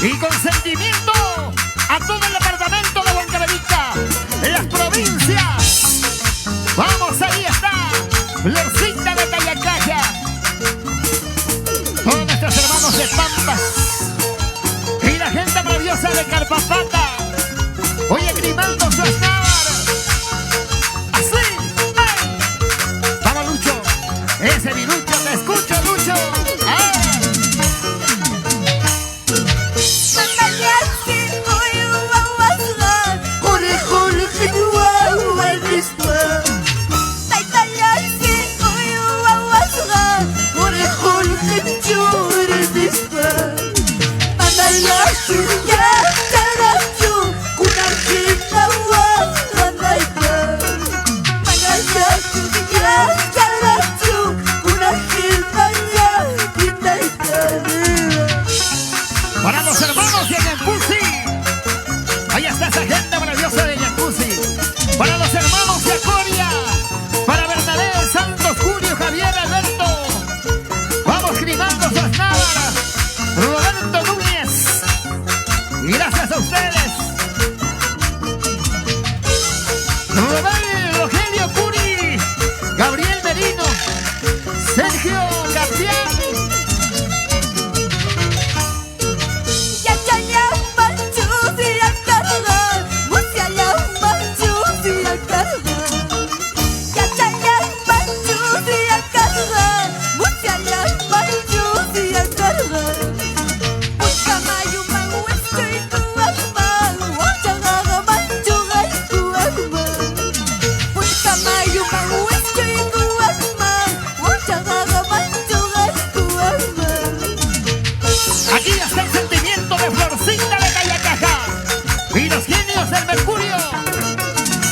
Y con sentimiento a todo el departamento de Huancavelica, las provincias. Vamos, ahí está, Florcita de Tayacaja. Todos nuestros hermanos de Pampas y la gente maravillosa de Carpapata. Oye, Grimaldo Suaznávar. Así, ¡ay! Vamos, Lucho. Ese mi Lucho, te escucho, Lucho. ¡Ay! Para los hermanos de Ñancusi, ahí está esa gente maravillosa de Ñancusi. Para los hermanos de Acoria, para Bernabé, Santos, Julio, Javier, Alberto. Vamos, Grimaldo Suaznávar, Roberto Núñez. Y gracias a ustedes. Rogelio Curi, Gabriel Merino, Sergio García. Aquí está el sentimiento de Florcita de Tayacaja y los genios del Mercurio.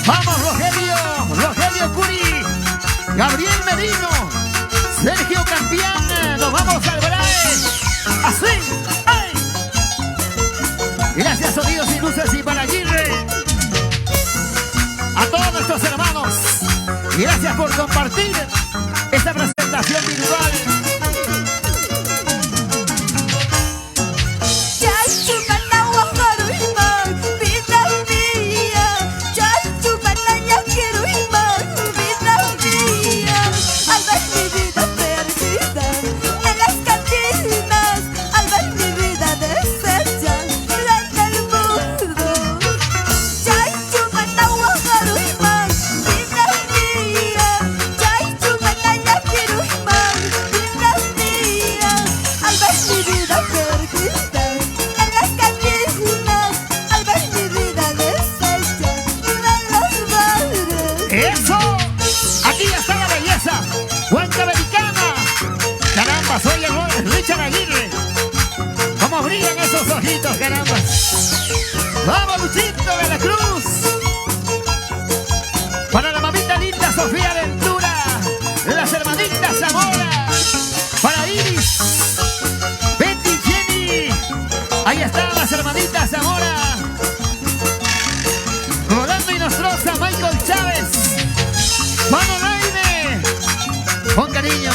Vamos, Rogelio Curi, Gabriel Merino, Sergio Campián. Nos vamos al Brae. Así, ¡ay! Gracias, Sonidos y Luces y para Aguirre. A todos nuestros hermanos, y gracias por compartir esta presentación virtual. ¡Eso! Aquí está la belleza huancavelicana. Caramba, soy el Richard Aguirre. ¿Cómo brillan esos ojitos, caramba? ¡Vamos, Luchito de la Cruz! Para la mamita linda Sofía Ventura, las hermanitas Zamora. Para Iris, Betty, Jenny. Ahí están las hermanitas Zamora. Rolando y Nostroza, Michael Chávez. ¡Mano Naime! Con cariño.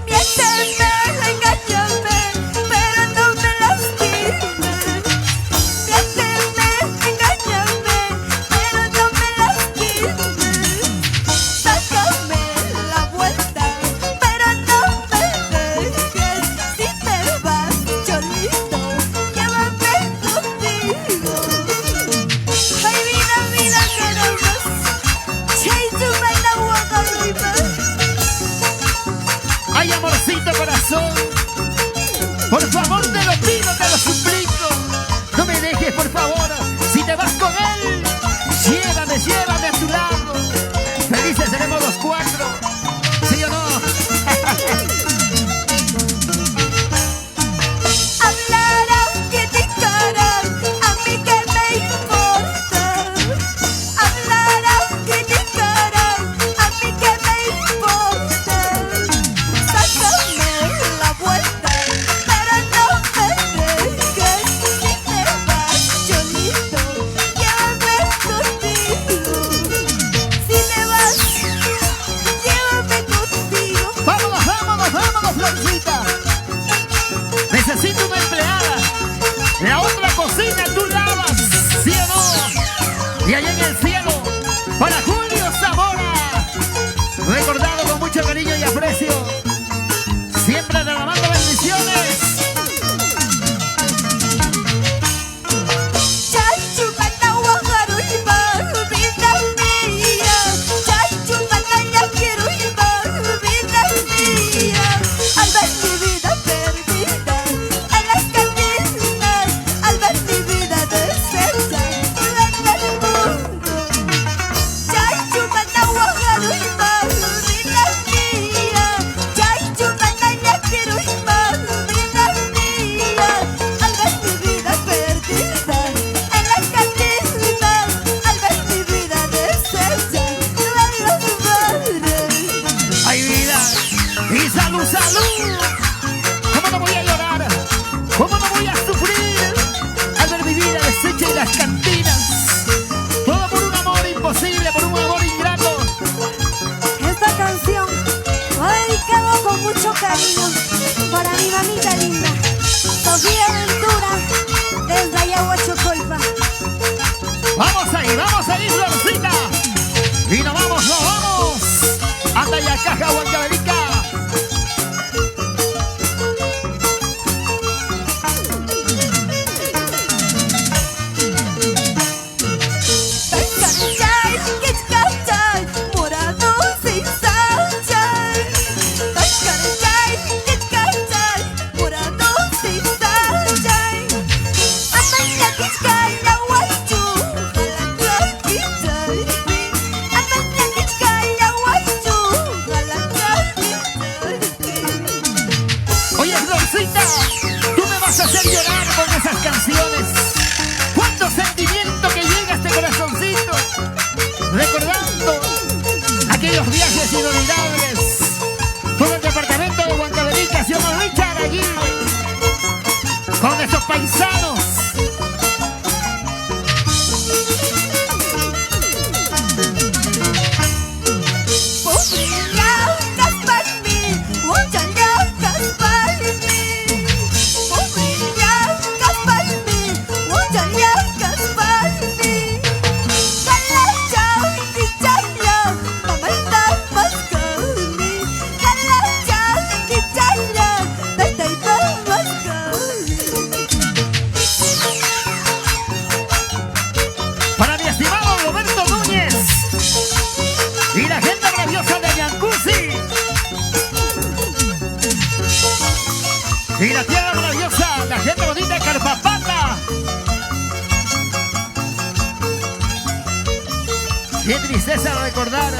Miénteme, engáñame, pero no me lastimes. Miénteme, engáñame, pero no me lastimes. Sácame la vuelta, pero no me dejes. Si te vas, cholito, llévame contigo. Ay, vida, caramba, Chaytuma la Huacarriba. ¡Ay, amorcito corazón! Por favor, te lo pido, te lo suplico. No me dejes, por favor. Si te vas con él, llévame a tu lado. Felices seremos los cuatro. ¿Sí o no? mucho cariño y aprecio. Siempre derramando bendiciones. Y salud, salud. ¿Cómo no voy a llorar? ¿Cómo no voy a sufrir al ver mi vida deshecha en las cantinas? Todo por un amor imposible, por un amor ingrato. Esta canción va dedicada con mucho cariño para mi mamita linda, Sofía Ventura, desde Ayahuachocolpa. Vamos ahí, Florcita. Y nos vamos, hasta Yacaja, Huancavelica. Oye, Florcita, tú me vas a hacer llorar con esas canciones. Cuánto sentimiento que llega a este corazoncito, recordando aquellos viajes inolvidables por el departamento de Huancavelica, señor Richard Aguirre, con estos paisanos. Y la gente maravillosa de Yancusi. Y la tierra maravillosa, la gente bonita de Carpapata. Qué tristeza recordar